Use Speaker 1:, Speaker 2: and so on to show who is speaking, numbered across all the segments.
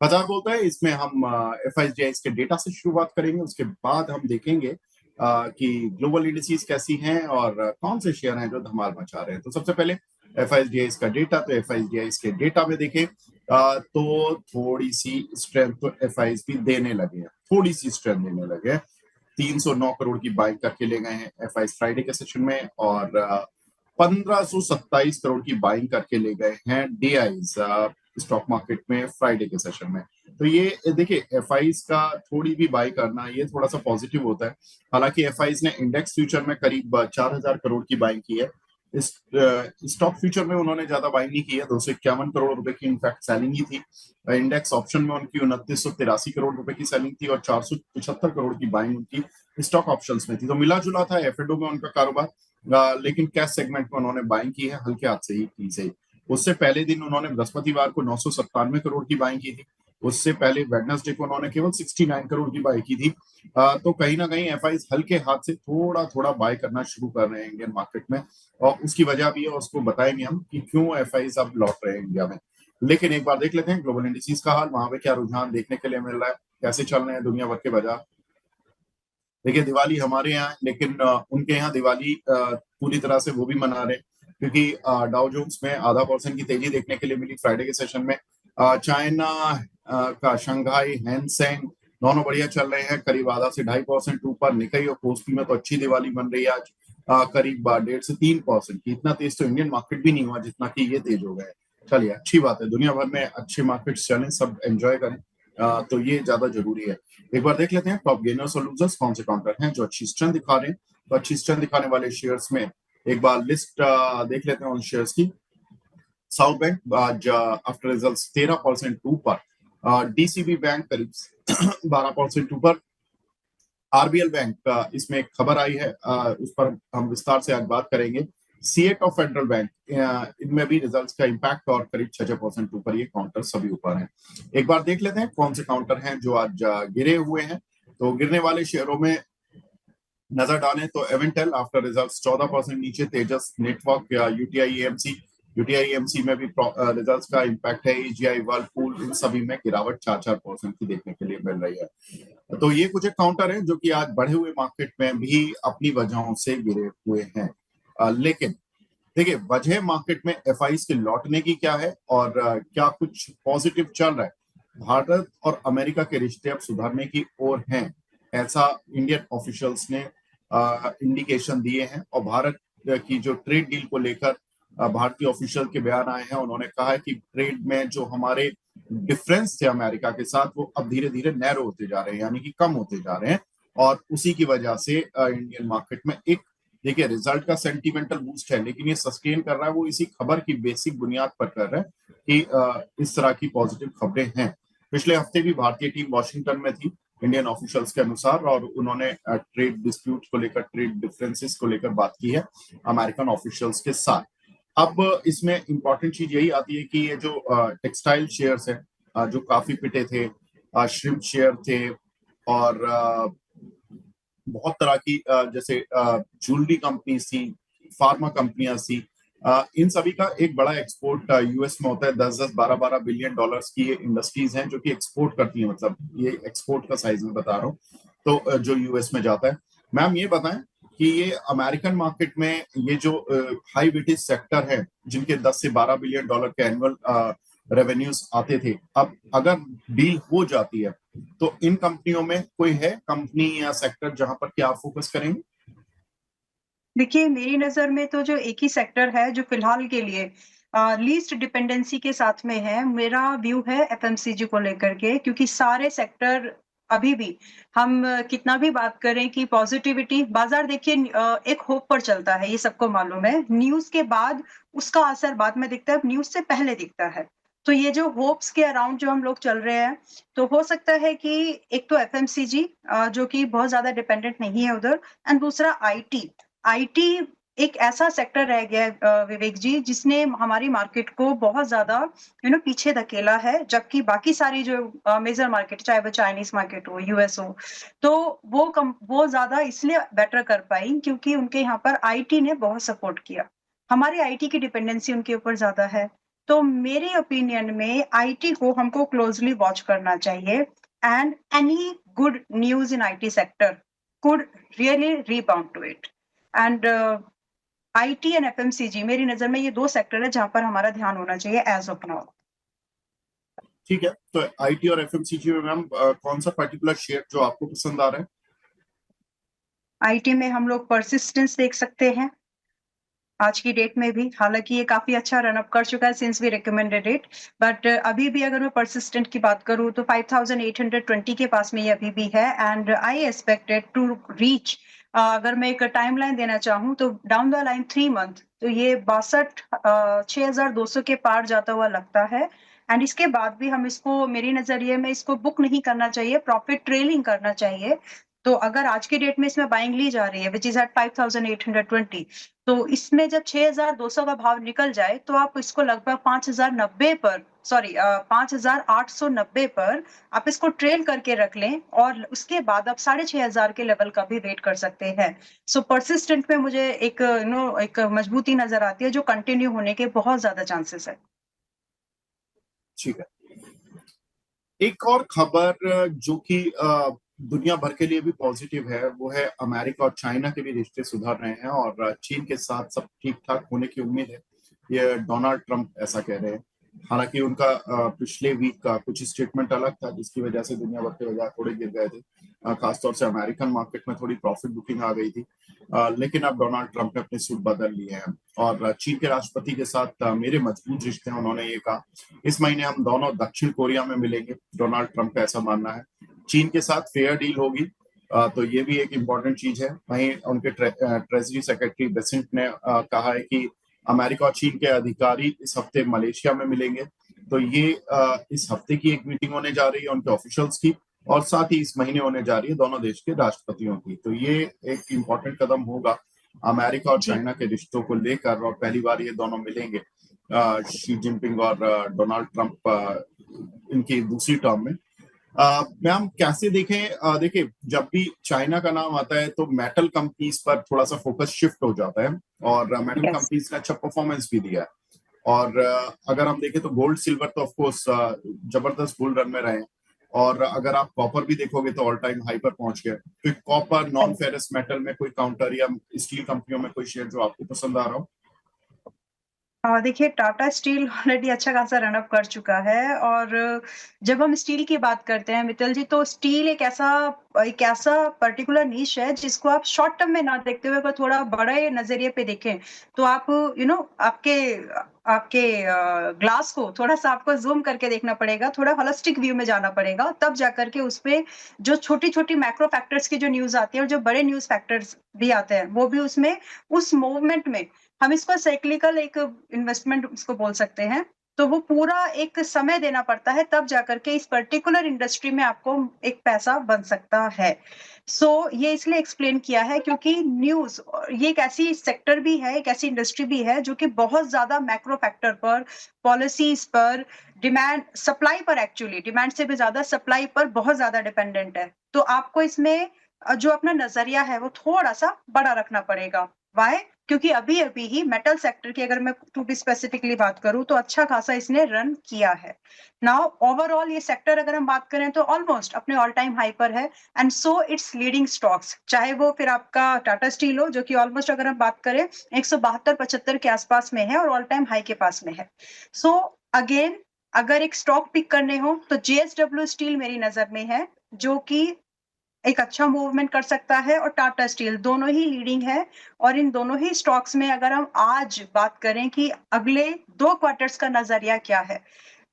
Speaker 1: बाजार बोलता है इसमें हम एफआईजीआईस के डेटा से शुरुआत करेंगे, उसके बाद हम देखेंगे कि ग्लोबल इंडिसेस कैसी हैं और कौन से शेयर हैं जो धमाल मचा रहे हैं। तो सबसे पहले एफआईजीआईस का डेटा, तो एफआईजीआईस के डेटा में देखें तो थोड़ी सी स्ट्रेंथ तो एफआईज भी देने लगे हैं, थोड़ी सी स्ट्रेंथ देने लगे हैं। 309 करोड़ की बाइंग करके ले गए हैं एफआईज फ्राइडे के सेशन में, और 1527 करोड़ की बाइंग करके ले गए हैं डीआईज स्टॉक मार्केट में फ्राइडे के सेशन में। तो ये देखिए एफआईज का थोड़ी भी बाई करना ये थोड़ा सा पॉजिटिव होता है। हालांकि एफआईज ने इंडेक्स फ्यूचर में करीब 4000 करोड़ की बाइंग की है। इस स्टॉक फ्यूचर में उन्होंने ज्यादा बाइंग नहीं की है, 251 करोड़ रुपए की इनफैक्ट सेलिंग ही थी। इंडेक्स ऑप्शन में उनकी 2983 करोड़ रुपए की सेलिंग थी और 475 करोड़ की बाइंग उनकी स्टॉक ऑप्शंस में थी। तो मिला जुला था एफएडओ में उनका कारोबार, लेकिन कैश सेगमेंट में उन्होंने बाइंग की है, हल्के हाथ से ही की से। उससे पहले दिन उन्होंने बृहस्पतिवार को 997 करोड़ की बाइंग की थी। उससे पहले वेडनेसडे को उन्होंने केवल 69 करोड़ की बाई की थी। तो कहीं ना कहीं एफआईज हल्के हाथ से थोड़ा थोड़ा बाय करना शुरू कर रहे हैं इंडियन मार्केट में, और उसकी वजह भी है, उसको बताएंगे हम कि क्यों एफआईज अब लौट रहे हैं इंडिया में। लेकिन एक बार देख लेते हैं ग्लोबल इंडिसेस का हाल, वहां पे क्या रुझान देखने के लिए मिल रहा है, कैसे चल रहे हैं दुनिया भर के बाजार। देखिए दिवाली हमारे यहाँ है, लेकिन उनके यहाँ दिवाली पूरी तरह से वो भी मना रहे हैं, क्योंकि डाउ जोन्स में आधा % की तेजी देखने के लिए मिली फ्राइडे के सेशन में। चाइना का शंघाई हैंसेंग दोनों बढ़िया चल रहे हैं, करीब आधा से 2.5% ऊपर। निकाई और कोस्पी में तो अच्छी दिवाली बन रही है आज, करीब 1.5 से 3% की। इतना तेज तो इंडियन मार्केट भी नहीं हुआ जितना कि ये तेज हो गए। चलिए अच्छी बात है, दुनिया भर में अच्छे मार्केट्स चलें, सब एंजॉय करें, तो ये ज्यादा जरूरी है। एक बार देख लेते हैं टॉप गेनर्स और लूजर्स कौन से काउंटर हैं जो अच्छी स्ट्रेंथ दिखा रहे हैं। तो अच्छी स्ट्रेंथ दिखाने वाले शेयर्स में एक बार लिस्ट देख लेते हैं उन शेयर्स की। साउथ बैंक आज आफ्टर रिजल्ट्स 13% ऊपर, डीसीबी बैंक करीब 12% ऊपर। आरबीएल बैंक का इसमें एक खबर आई है, उस पर हम विस्तार से आज बात करेंगे। सीएट ऑफ फेडरल बैंक, इनमें भी रिजल्ट्स का इम्पैक्ट, और करीब 6% ऊपर, ये काउंटर सभी ऊपर हैं। एक बार देख लेते हैं कौन से काउंटर हैं जो आज गिरे हुए हैं। तो गिरने वाले शेयरों में नजर डालें तो एवेंटेल आफ्टर रिजल्ट्स 14% नीचे, तेजस नेटवर्क या यूटीआई एमसी में भी रिजल्ट्स का इम्पैक्ट है। एजीआई वर्लपूल इन सभी में गिरावट 4% की देखने के लिए मिल रही है। तो ये कुछ एक काउंटर है जो कि आज बढ़े हुए मार्केट में भी अपनी वजहों से गिरे हुए हैं। लेकिन देखिए वजह मार्केट में एफआईज के लौटने की क्या है, और क्या कुछ पॉजिटिव चल रहा है। भारत और अमेरिका के रिश्ते अब सुधरने की ओर हैं, ऐसा इंडियन ऑफिशियल्स ने इंडिकेशन दिए हैं। और भारत की जो ट्रेड डील को लेकर भारतीय ऑफिशियल के बयान आए हैं, उन्होंने कहा है कि ट्रेड में जो हमारे डिफरेंस थे अमेरिका के साथ, वो अब धीरे धीरे नैरो होते जा रहे हैं, यानी कि कम होते जा रहे हैं। और उसी की वजह से इंडियन मार्केट में एक, देखिए रिजल्ट का सेंटिमेंटल बूस्ट है, लेकिन ये सस्टेन कर रहा है वो इसी खबर की बेसिक बुनियाद पर कर रहा है कि इस तरह की पॉजिटिव खबरें हैं। पिछले हफ्ते भी भारतीय टीम वॉशिंगटन में थी इंडियन ऑफिशियल्स के अनुसार, और उन्होंने ट्रेड डिस्प्यूट को लेकर, ट्रेड डिफरेंसेस को लेकर बात की है अमेरिकन ऑफिशियल्स के साथ। अब इसमें इंपॉर्टेंट चीज यही आती है कि ये जो टेक्सटाइल शेयर्स हैं जो काफी पिटे थे, श्रिम्प शेयर थे, और बहुत तरह की जैसे ज्वेलरी कंपनी थी, फार्मा कंपनियां थी, इन सभी का एक बड़ा एक्सपोर्ट यूएस में होता है। 10-10, 12-12 बिलियन डॉलर्स की ये इंडस्ट्रीज हैं जो कि एक्सपोर्ट करती हैं, मतलब ये एक्सपोर्ट का साइज में बता रहा हूँ, तो जो यूएस में जाता है। मैम ये बताएं कि ये अमेरिकन मार्केट में ये जो हाई वेटेज सेक्टर है जिनके 10 से 12 बिलियन डॉलर के एनुअल रेवेन्यूज आते थे, अब अगर डील हो जाती है तो इन कंपनियों में कोई है कंपनी या सेक्टर जहां पर क्या आप फोकस करेंगे?
Speaker 2: देखिए, मेरी नज़र में तो जो एक ही सेक्टर है जो फ़िलहाल के लिए लीस्ट डिपेंडेंसी के साथ में है, मेरा व्यू है एफएमसीजी को लेकर के, क्योंकि सारे सेक्टर अभी भी हम कितना भी बात करें कि पॉज़िटिविटी बाज़ार देखिए एक होप पर चलता है, ये सबको मालूम है। न्यूज़ के बाद उसका असर बाद में दिखता है, न्यूज़ से पहले दिखता है। तो ये जो होप्स के अराउंड जो हम लोग चल रहे हैं, तो हो सकता है कि एक तो एफएमसीजी जो कि बहुत ज़्यादा डिपेंडेंट नहीं है उधर, एंड दूसरा आईटी। आईटी एक ऐसा सेक्टर रह गया है विवेक जी, जिसने हमारी मार्केट को बहुत ज़्यादा पीछे धकेला है, जबकि बाकी सारी जो मेजर मार्केट, चाहे वो चाइनीज़ मार्केट हो, यूएस हो, तो वो ज़्यादा इसलिए बेटर कर पाई क्योंकि उनके यहाँ पर आईटी ने बहुत सपोर्ट किया। हमारी आईटी की डिपेंडेंसी उनके ऊपर ज़्यादा है। तो मेरे ओपिनियन में आईटी को हमको क्लोजली वॉच करना चाहिए and any good news in IT sector could really rebound to it and IT and FMCG मेरी नज़र में ये 2 सेक्टर है जहाँ पर हमारा ध्यान होना चाहिए एज़ ऑफ नाउ।
Speaker 1: ठीक है, तो आईटी और एफएमसीजी में मैम कौन सा पर्टिकुलर शेयर जो आपको पसंद आ रहा है?
Speaker 2: आईटी में हम लोग परसिस्टेंस देख सकते हैं, आज की डेट में भी, हालाँकि ये काफ़ी अच्छा रन अप कर चुका है since we recommended it, but अभी भी अगर मैं परसिस्टेंट की बात करूँ तो 5820 के पास में ये अभी भी है and I expect it to reach अगर मैं एक टाइमलाइन देना चाहूँ तो डाउन द लाइन 3 मंथ तो ये 62 6200 के पार जाता हुआ लगता है एंड इसके बाद भी हम इसको मेरी नज़रिए में इसको बुक नहीं करना चाहिए, प्रॉफिट ट्रेलिंग करना चाहिए। तो अगर आज की डेट में इसमें बाइंग ली जा रही है व्हिच इज़ एट 5820 तो इसमें जब 6200 का भाव निकल जाए, तो आप इसको लगभग 5090 पर 5890 पर आप इसको ट्रेल करके रख लें और उसके बाद आप 6500 के लेवल का भी वेट कर सकते हैं। सो परसिस्टेंट में मुझे एक एक मजबूती नज़र आती है जो कंटिन्यू होने के बहुत ज़्यादा चांसेस है।
Speaker 1: ठीक है। एक और खबर जो कि दुनिया भर के लिए भी पॉजिटिव है, वो है अमेरिका और चाइना के भी रिश्ते सुधर रहे हैं और चीन के साथ सब ठीक-ठाक होने की उम्मीद है। ये डोनाल्ड ट्रंप ऐसा कह रहे हैं। हालाँकि उनका पिछले वीक का कुछ स्टेटमेंट अलग था, जिसकी वजह से दुनिया भर के बाज़ार थोड़े गिर गए थे। खासतौर से अमेरिकन मार्केट में थोड़ी प्रॉफिट बुकिंग आ गई थी। लेकिन अब डोनाल्ड ट्रंप ने अपने सूट बदल लिए हैं और चीन के राष्ट्रपति के साथ मेरे मजबूत रिश्ते हैं, उन्होंने ये कहा। इस महीने हम दोनों दक्षिण कोरिया में मिलेंगे, डोनाल्ड ट्रंप का ऐसा मानना है। चीन के साथ फेयर डील होगी, तो ये भी एक इम्पोर्टेंट चीज है। वहीं उनके ट्रेजरी सेक्रेटरी बेसेंट ने कहा है कि अमेरिका और चीन के अधिकारी इस हफ्ते मलेशिया में मिलेंगे। तो ये इस हफ्ते की एक मीटिंग होने जा रही है उनके ऑफिशियल्स की और साथ ही इस महीने होने जा रही है दोनों देश के राष्ट्रपतियों की। तो ये एक इम्पोर्टेंट कदम होगा अमेरिका और
Speaker 2: जी।
Speaker 1: चाइना के रिश्तों को लेकर और पहली बार ये दोनों मिलेंगे, शी जिनपिंग और डोनाल्ड ट्रंप इनकी दूसरी टर्म में। मैम कैसे देखें, देखिए जब भी चाइना का नाम आता है तो मेटल कंपनीज पर थोड़ा सा फोकस शिफ्ट हो जाता है और मेटल
Speaker 2: यस।
Speaker 1: कंपनीज ने अच्छा परफॉर्मेंस भी दिया है। और अगर हम देखें तो गोल्ड सिल्वर तो ऑफ कोर्स जबरदस्त बुल रन में रहे। और अगर आप कॉपर भी देखोगे तो ऑल टाइम हाई पर पहुंच गए। तो कॉपर नॉन फेरस मेटल में कोई काउंटर या स्टील कंपनियों में कोई शेयर जो आपको पसंद आ रहा हो?
Speaker 2: देखिए टाटा स्टील ऑलरेडी अच्छा खासा रन अप कर चुका है और जब हम स्टील की बात करते हैं मित्तल जी तो स्टील एक ऐसा पर्टिकुलर नीश है जिसको आप शॉर्ट टर्म में ना देखते हुए अगर थोड़ा बड़े नज़रिए पे देखें, तो आप आपके आपके ग्लास को थोड़ा-सा आपको ज़ूम करके देखना पड़ेगा, थोड़ा होलिस्टिक व्यू में जाना पड़ेगा, तब जाकर के उसपे जो छोटी-छोटी मैक्रो फैक्टर्स की जो न्यूज़ आती है और जो बड़े न्यूज़ फैक्टर्स भी आते हैं, वो भी उसमें उस मूवमेंट में हम इसको साइक्लिकल एक इन्वेस्टमेंट इसको बोल सकते हैं। तो वो पूरा एक समय देना पड़ता है तब जाकर के इस पर्टिकुलर इंडस्ट्री में आपको एक पैसा बन सकता है। ये इसलिए एक्सप्लेन किया है क्योंकि न्यूज़ ये एक ऐसी सेक्टर भी है, एक ऐसी इंडस्ट्री भी है जो कि बहुत ज़्यादा मैक्रो फैक्टर पर, पॉलिसीज़ पर, सप्लाई पर एक्चुअली डिमांड से भी ज़्यादा सप्लाई पर बहुत ज़्यादा डिपेंडेंट है। तो आपको इसमें जो अपना नज़रिया है वो थोड़ा-सा बड़ा रखना पड़ेगा। व्हाई? क्योंकि अभी-अभी ही मेटल सेक्टर की अगर मैं टू बी स्पेसिफिकली बात करूँ तो अच्छा खासा इसने रन किया है। नाउ ओवरऑल ये सेक्टर अगर हम बात करें तो ऑलमोस्ट अपने ऑल टाइम हाई पर है and so it's leading stocks चाहे वो फिर आपका टाटा स्टील हो जो कि ऑलमोस्ट अगर हम बात करें 172-75 के आसपास में है और ऑल टाइम हाई के पास में है। सो अगेन अगर एक स्टॉक पिक करने हो तो जेएसडब्ल्यू स्टील मेरी नज़र में है, जो कि एक अच्छा मूवमेंट कर सकता है और टाटा स्टील दोनों ही लीडिंग है और इन दोनों ही स्टॉक्स में अगर हम आज बात करें कि अगले 2 क्वार्टर्स का नज़रिया क्या है,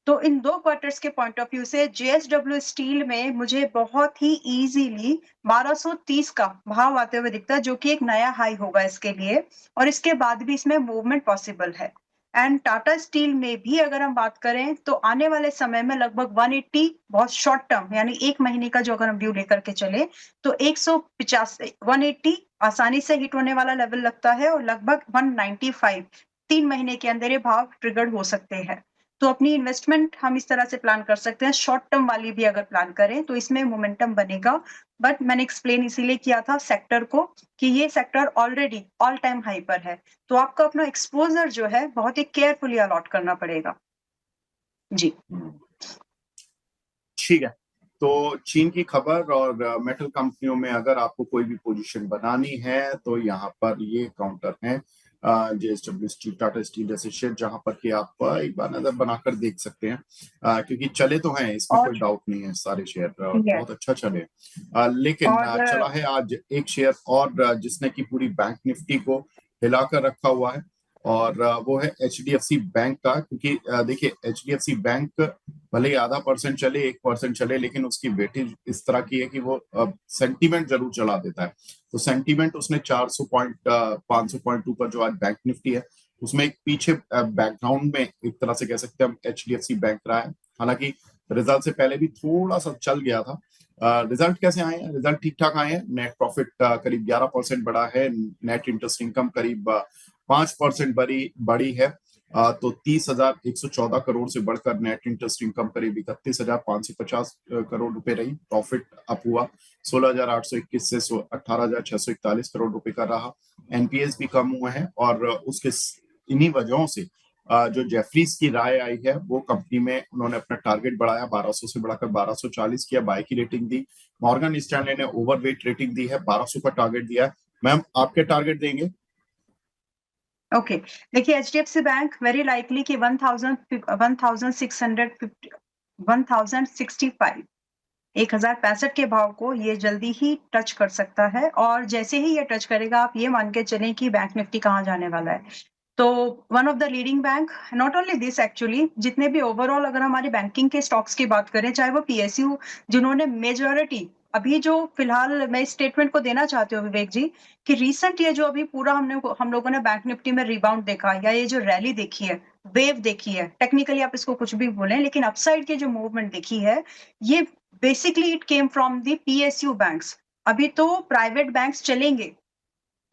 Speaker 2: तो इन 2 क्वार्टर्स के पॉइंट ऑफ व्यू से जेएसडब्ल्यू स्टील में मुझे बहुत ही ईज़िली 1230 का भाव आते हुए दिखता है, जो कि एक नया हाई होगा इसके लिए और इसके बाद भी इसमें मूवमेंट पॉसिबल है। एंड टाटा स्टील में भी अगर हम बात करें, तो आने वाले समय में लगभग 180 बहुत शॉर्ट टर्म यानी 1 महीने का जो अगर हम व्यू लेकर के चले, तो 150 180 आसानी से हिट होने वाला लेवल लगता है और लगभग 195 3 महीने के अंदर ये भाव ट्रिगर्ड हो सकते हैं। तो अपनी इन्वेस्टमेंट हम इस तरह से प्लान कर सकते हैं, शॉर्ट टर्म वाली भी अगर प्लान करें तो इसमें मोमेंटम बनेगा। बट मैंने एक्सप्लेन इसीलिए किया था सेक्टर को कि ये sector already all time high पर है। तो आपको अपना एक्सपोज़र जो है बहुत ही केयरफुली अलॉट करना पड़ेगा। जी।
Speaker 1: ठीक है। तो चीन की खबर और मेटल कंपनियों में अगर आपको कोई भी पोजीशन बनानी है तो यहाँ पर ये काउंटर है जेएसडब्ल्यू स्टील, टाटा स्टील जैसे शेयर, जहां पर कि आप एक बार नजर बनाकर देख सकते हैं क्योंकि चले तो हैं, इसमें
Speaker 2: और
Speaker 1: कोई डाउट नहीं है, सारे शेयर बहुत
Speaker 2: यस
Speaker 1: अच्छा चले। लेकिन
Speaker 2: और
Speaker 1: चला है आज एक शेयर और जिसने की पूरी बैंक निफ्टी को हिलाकर रखा हुआ है, और वो है एचडीएफसी बैंक का। क्योंकि देखिए एचडीएफसी बैंक भले ही आधा परसेंट चले, 1% चले, लेकिन उसकी वेटेज इस तरह की है कि वो सेंटीमेंट जरूर चला देता है। तो सेंटीमेंट उसने 400 पॉइंट 500 पॉइंट ऊपर जो आज बैंक निफ्टी है, उसमें एक पीछे बैकग्राउंड में एक तरह से कह सकते हैं हम एचडीएफसी बैंक रहा है। हालांकि रिजल्ट से पहले भी थोड़ा सा चल गया था। रिजल्ट कैसे आए हैं? रिजल्ट ठीक ठाक आए हैं। नेट प्रॉफिट करीब 11% बढ़ा है, नेट इंटरेस्ट इनकम करीब 5% बड़ी है। तो 30,114 करोड़ से बढ़कर नेट इंटरेस्ट इनकम करीब 31,550 करोड़ रुपए रही। प्रॉफिट अप हुआ 16,821 से 18,641 करोड़ रुपए का रहा। एनपीएस भी कम हुए हैं, और उसके इन्हीं वजहों से जो जेफरीज की राय आई है, वो कंपनी में उन्होंने अपना टारगेट बढ़ाया, 1200 से बढ़ाकर 1240 किया, बाय की रेटिंग दी। मॉर्गन स्टैनले ने ओवरवेट रेटिंग दी है, 1200 का टारगेट दिया है। मैम आपके टारगेट देंगे?
Speaker 2: ओके, देखिए एचडीएफसी बैंक वेरी लाइकली कि 1650 1065 1065 के भाव को ये जल्दी ही टच कर सकता है, और जैसे ही ये टच करेगा आप ये मान के चलें कि बैंक निफ्टी कहाँ जाने वाला है। तो one of the leading bank, not only this actually, जितने भी ओवरऑल अगर हमारे बैंकिंग के स्टॉक्स की बात करें, चाहे वो पीएसयू जिन्होंने मेजॉरिटी, अभी जो फिलहाल मैं इस स्टेटमेंट को देना चाहती हूँ विवेक जी, कि रिसेंट ये जो अभी पूरा हम लोगों ने बैंक निफ्टी में रिबाउंड देखा, या ये जो रैली देखी है, वेव देखी है, टेक्निकली आप इसको कुछ भी बोलें, लेकिन अपसाइड की जो मूवमेंट देखी है, ये basically it came from the PSU banks. अभी तो प्राइवेट बैंक्स चलेंगे,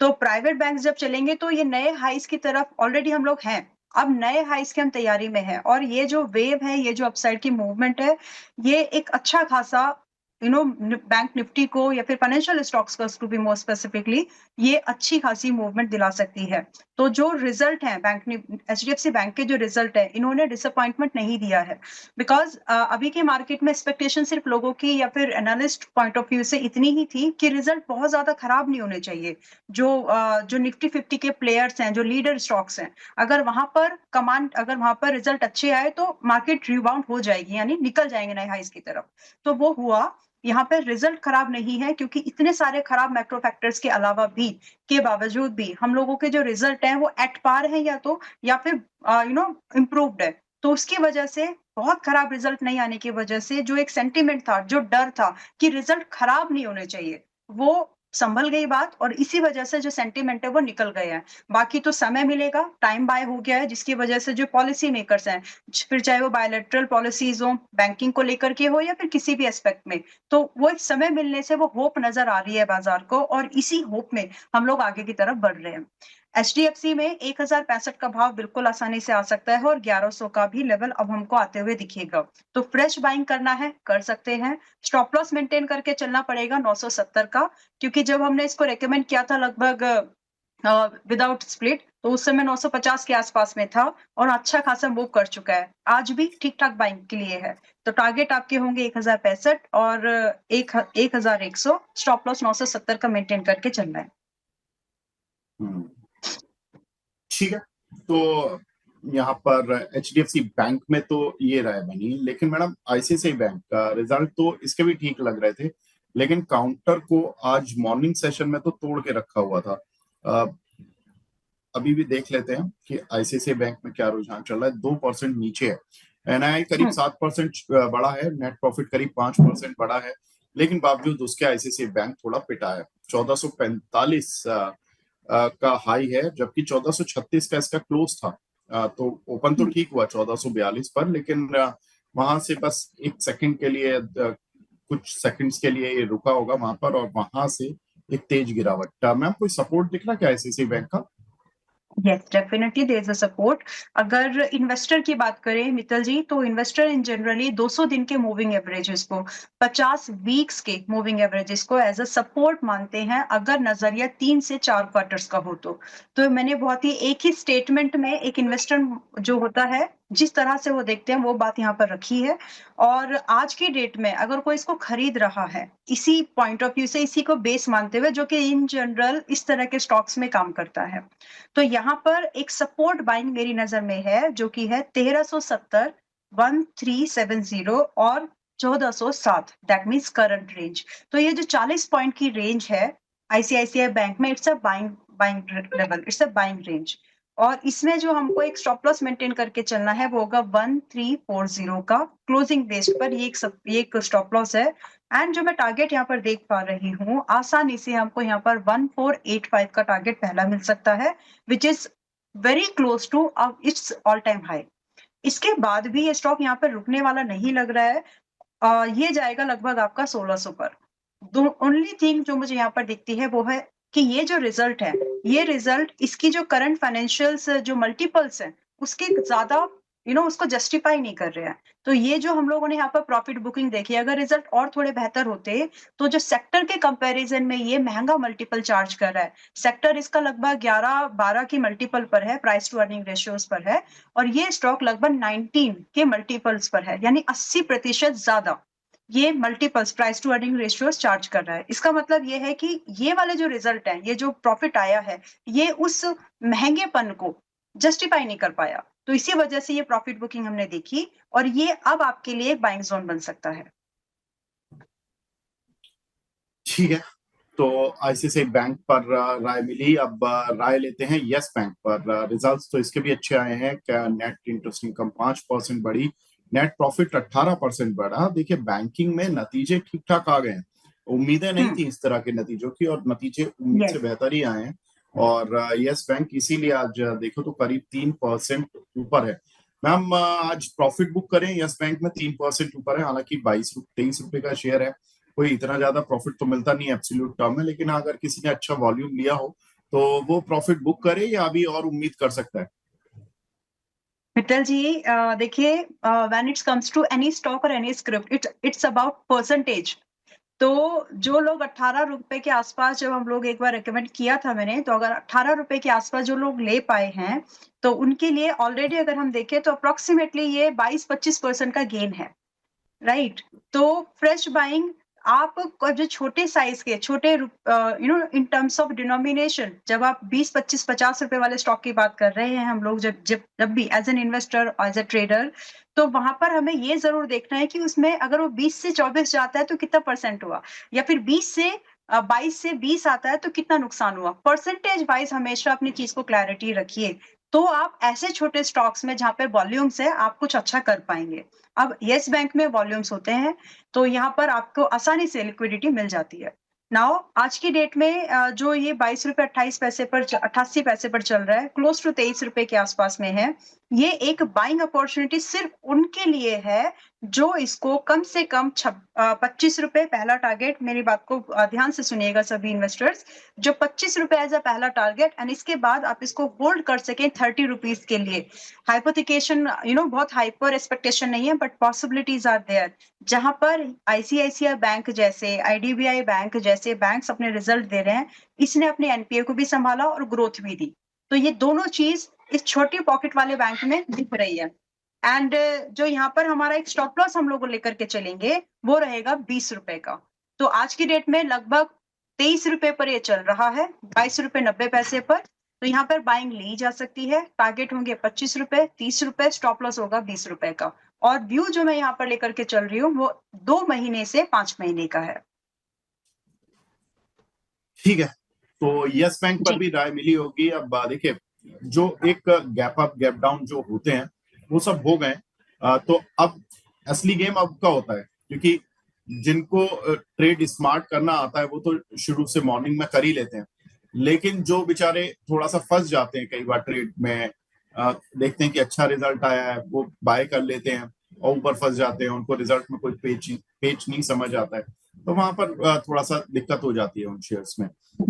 Speaker 2: तो प्राइवेट बैंक जब चलेंगे तो ये नए हाइस की तरफ ऑलरेडी हम लोग हैं। अब नए हाइस की हम तैयारी में हैं, और ये जो वेव है, ये जो अपसाइड की मूवमेंट है, ये एक अच्छा खासा बैंक निफ्टी को या फिर फाइनेंशियल स्टॉक्स को, टू बी मोर स्पेसिफिकली, ये अच्छी खासी मूवमेंट दिला सकती है। तो जो रिजल्ट है एचडीएफसी बैंक के जो रिजल्ट है, इन्होंने डिसअपॉइंटमेंट नहीं दिया है, बिकॉज अभी के मार्केट में एक्सपेक्टेशन सिर्फ लोगों की या फिर एनालिस्ट पॉइंट ऑफ व्यू से इतनी ही थी कि रिजल्ट बहुत ज्यादा खराब नहीं होने चाहिए। जो निफ्टी 50 के प्लेयर्स हैं, जो लीडर स्टॉक्स हैं, अगर वहां पर रिजल्ट अच्छे आए तो मार्केट रिबाउंड हो जाएगी, यानी निकल जाएंगे नए हाइस की तरफ। तो वो हुआ। यहाँ पे रिजल्ट खराब नहीं है, क्योंकि इतने सारे खराब मैक्रो फैक्टर्स के अलावा भी, के बावजूद भी हम लोगों के जो रिजल्ट है वो एट पार है, या फिर इम्प्रूव्ड है। तो उसकी वजह से, बहुत खराब रिजल्ट नहीं आने की वजह से, जो एक सेंटिमेंट था, जो डर था कि रिजल्ट खराब नहीं होने चाहिए, वो संभल गई बात, और इसी वजह से जो सेंटिमेंट है वो निकल गया है। बाकी तो समय मिलेगा, टाइम बाय हो गया है, जिसकी वजह से जो पॉलिसी मेकर्स हैं, फिर चाहे वो बायलैटरल पॉलिसीज हो, बैंकिंग को लेकर के हो, या फिर किसी भी एस्पेक्ट में, तो वो एक समय मिलने से वो होप नजर आ रही है बाजार को, और इसी होप में हम लोग आगे की तरफ बढ़ रहे हैं। एचडीएफसी में 1065 का भाव बिल्कुल आसानी से आ सकता है, और 1100 का भी लेवल अब हमको आते हुए दिखेगा। तो फ्रेश बाइंग करना है, कर सकते हैं। स्टॉप लॉस मेंटेन करके चलना पड़ेगा 970 का, क्योंकि जब हमने इसको रेकमेंड किया था लगभग विदाउट स्प्लिट, तो उस समय 950 के आसपास में था, और अच्छा खासा मूव कर चुका है। आज भी ठीक ठाक बाइंग के लिए है। तो टारगेट आपके होंगे 1065 और 1100, स्टॉप लॉस 970 का मेंटेन करके चलना है।
Speaker 1: ठीक है। तो यहाँ पर एचडीएफसी बैंक में तो ये राय बनी, लेकिन मैडम आईसीआईसीआई बैंक का रिजल्ट तो इसके भी ठीक लग रहे थे, लेकिन काउंटर को आज मॉर्निंग सेशन में तो तोड़ के रखा हुआ था। अभी भी देख लेते हैं कि आईसीआईसीआई बैंक में क्या रुझान चल रहा है। 2% नीचे है, एनआई करीब 7% बढ़ा है, नेट प्रॉफिट करीब 5% बढ़ा है, लेकिन बावजूद उसके आईसीआईसीआई बैंक थोड़ा पिटा है। 1445 का हाई है, जबकि 1436 का इसका क्लोज था। तो ओपन तो ठीक हुआ 1442 पर, लेकिन वहां से बस एक सेकंड के लिए, कुछ सेकंड्स के लिए ये रुका होगा वहां पर, और वहां से एक तेज गिरावट। मैम कोई सपोर्ट दिख रहा क्या आईसीआईसीआई बैंक का?
Speaker 2: Yes, definitely there is a support. अगर इन्वेस्टर की बात करें मित्तल जी, तो इन्वेस्टर इन जनरली 200 दिन के मूविंग एवरेजेस को, 50 वीक्स के मूविंग एवरेजेस को एज अ सपोर्ट मानते हैं, अगर नजरिया 3 से 4 क्वार्टर्स का हो तो। मैंने बहुत ही एक ही स्टेटमेंट में एक इन्वेस्टर जो होता है जिस तरह से वो देखते हैं वो बात यहाँ पर रखी है। और आज की डेट में अगर कोई इसको खरीद रहा है, इसी पॉइंट ऑफ व्यू से इसी को बेस मानते हुए जो कि इन जनरल इस तरह के स्टॉक्स में काम करता है। तो यहाँ पर एक सपोर्ट बाइंग मेरी नज़र में है जो कि है 1370, 1370 और 1407 दैट मीन्स करंट रेंज। तो ये जो 40 पॉइंट की रेंज है आईसीआईसीआई बैंक में it's a buying buying level, it's a buying range. और इसमें जो हमको एक स्टॉप लॉस मेंटेन करके चलना है वो होगा 1340 का क्लोजिंग बेस्ड पर ये एक स्टॉप लॉस है। एंड जो मैं टारगेट यहाँ पर देख पा रही हूँ आसानी से हमको यहाँ पर 1485 का टारगेट पहला मिल सकता है which is very close to its all time high. इसके बाद भी ये स्टॉक यहाँ पर रुकने वाला नहीं लग रहा है। ये जाएगा लगभग आपका 1600 पर। ओनली थिंग जो मुझे यहाँ पर दिखती है वो है कि ये जो रिजल्ट है, ये रिजल्ट इसकी जो करंट फाइनेंशियल्स जो मल्टीपल्स हैं, उसके ज्यादा उसको जस्टिफाई नहीं कर रहे हैं। तो ये जो हम लोगों ने यहाँ पर प्रॉफिट बुकिंग देखी, अगर रिजल्ट और थोड़े बेहतर होते, तो जो सेक्टर के कंपैरिजन में ये महंगा मल्टीपल चार्ज कर रहा है। सेक्टर इसका लगभग 11-12 की मल्टीपल पर है, प्राइस टू अर्निंग रेशियोज पर है, और ये स्टॉक लगभग 19 के मल्टीपल्स पर है, यानी 80% ज्यादा ये multiples price to earning ratios charge कर रहा है। इसका मतलब ये है कि ये वाले जो रिजल्ट है, ये जो प्रॉफिट आया है, ये उस महंगेपन को जस्टिफाई नहीं कर पाया। तो इसी वजह से ये प्रॉफिट बुकिंग हमने देखी और ये अब आपके लिए एक बाइंग जोन बन सकता है।
Speaker 1: ठीक है, तो आईसीआईसीआई बैंक पर राय मिली। अब राय लेते हैं यस बैंक पर। रिजल्ट्स तो इसके भी अच्छे आए हैं। क्या नेट इंटरेस्ट इनकम 5% बढ़ी, नेट प्रॉफिट 18% बढ़ा। देखिए बैंकिंग में नतीजे ठीक ठाक आ गए हैं, उम्मीदें नहीं थी इस तरह के नतीजों की, और नतीजे उम्मीद से
Speaker 2: यस
Speaker 1: बेहतर ही आए हैं। और यस बैंक इसीलिए आज देखो तो करीब 3% ऊपर है। मैम आज प्रॉफिट बुक करें, यस बैंक में 3% ऊपर है। हालांकि 22-23 रुपए का शेयर है, कोई इतना ज्यादा प्रॉफिट तो मिलता नहीं है एब्सोल्यूट टर्म में, लेकिन अगर किसी ने अच्छा वॉल्यूम लिया हो तो वो प्रॉफिट बुक करे या अभी और उम्मीद कर सकता है?
Speaker 2: मित्तल जी, देखिए, when it's comes to any stock और any script it's about percentage. तो जो लोग 18 रुपए के आसपास, जब हम लोग एक बार रिकमेंड किया था मैंने, तो अगर 18 रुपए के आसपास जो लोग ले पाए हैं, तो उनके लिए ऑलरेडी अगर हम देखें तो अप्रोक्सीमेटली ये 22-25% का गेन है। राइट। तो फ्रेश बाइंग आप जो छोटे साइज के छोटे इन टर्म्स ऑफ डिनोमिनेशन, जब आप 20-25-50 रुपए वाले स्टॉक की बात कर रहे हैं हम लोग, जब जब जब भी as an investor as a trader, तो वहां पर हमें ये जरूर देखना है कि उसमें अगर वो 20 से 24 जाता है तो कितना परसेंट हुआ, या फिर 20 से 22 से 20 आता है तो कितना नुकसान हुआ। परसेंटेज वाइज हमेशा अपनी चीज को क्लैरिटी रखिए, तो आप ऐसे छोटे स्टॉक्स में जहां पे वॉल्यूम्स है आप कुछ अच्छा कर पाएंगे। अब येस बैंक में वॉल्यूम्स होते हैं, तो यहाँ पर आपको आसानी से लिक्विडिटी मिल जाती है। नाउ आज की डेट में जो ये 22 रुपए 28 पैसे पर 88 पैसे पर चल रहा है, क्लोज टू 23 रुपए के आसपास में है। ये एक बाइंग अपॉर्चुनिटी सिर्फ उनके लिए है जो इसको कम से कम 25 रुपए पहला टारगेट, मेरी बात को ध्यान से सुनिएगा सभी इन्वेस्टर्स, जो 25 रुपए एज अ पहला टारगेट, एंड इसके बाद आप इसको होल्ड कर सकें 30 रुपीज के लिए। हाइपोथिकेशन, बहुत हाइपर एक्सपेक्टेशन नहीं है, बट पॉसिबिलिटीज आर देयर। जहां पर आईसीआईसीआई बैंक जैसे, आईडीबीआई बैंक जैसे बैंक्स अपने रिजल्ट दे रहे हैं, इसने अपने एनपीए को भी संभाला और ग्रोथ भी दी। तो ये दोनों चीज इस छोटी पॉकेट वाले बैंक में दिख रही है। एंड जो यहाँ पर हमारा एक स्टॉप लॉस हम लोग लेकर के चलेंगे वो रहेगा 20 रुपए का। तो आज की डेट में लगभग 23 रुपए पर ये चल रहा है, 22 रुपए 90 पैसे पर। तो यहाँ पर बाइंग ली जा सकती है। टारगेट होंगे 25 रुपए, 30 रुपए, स्टॉप लॉस होगा 20 रुपए का। और व्यू जो मैं यहाँ पर लेकर के चल रही हूँ वो 2 महीने से 5 महीने का है।
Speaker 1: ठीक है, तो यस बैंक पर
Speaker 2: जी।
Speaker 1: भी राय मिली होगी। अब देखिए जो एक गैप अप गैप डाउन जो होते हैं वो सब हो गए। तो अब असली गेम अब का होता है, क्योंकि जिनको ट्रेड स्मार्ट करना आता है वो तो शुरू से मॉर्निंग में कर ही लेते हैं, लेकिन जो बेचारे थोड़ा सा फंस जाते हैं कई बार ट्रेड में, देखते हैं कि अच्छा रिजल्ट आया है वो बाय कर लेते हैं और ऊपर फंस जाते हैं, उनको रिजल्ट में कोई पेच नहीं समझ आता है, तो वहां पर थोड़ा सा दिक्कत हो जाती है उन शेयर्स में।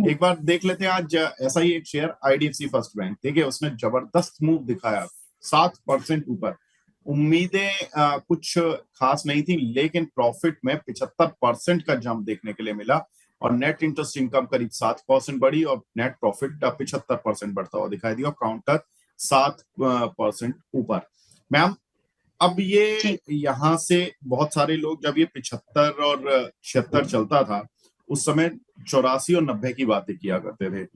Speaker 1: एक बार देख लेते हैं आज ऐसा ही एक शेयर आईडीएफसी फर्स्ट बैंक, देखिए उसने जबरदस्त मूव दिखाया, 7% ऊपर। उम्मीदें कुछ खास नहीं थी, लेकिन प्रॉफिट में 75% का जंप देखने के लिए मिला, और नेट इंटरेस्ट इनकम करीब 7% बढ़ी, और नेट प्रॉफिट 75% बढ़ता हुआ दिखाई दिया, काउंटर 7% ऊपर। मैम, अब
Speaker 2: जी,
Speaker 1: ये यहाँ से बहुत सारे लोग, जब ये 75 और 76 चलता था, उस समय 84 और 90 की बातें किया करते थे।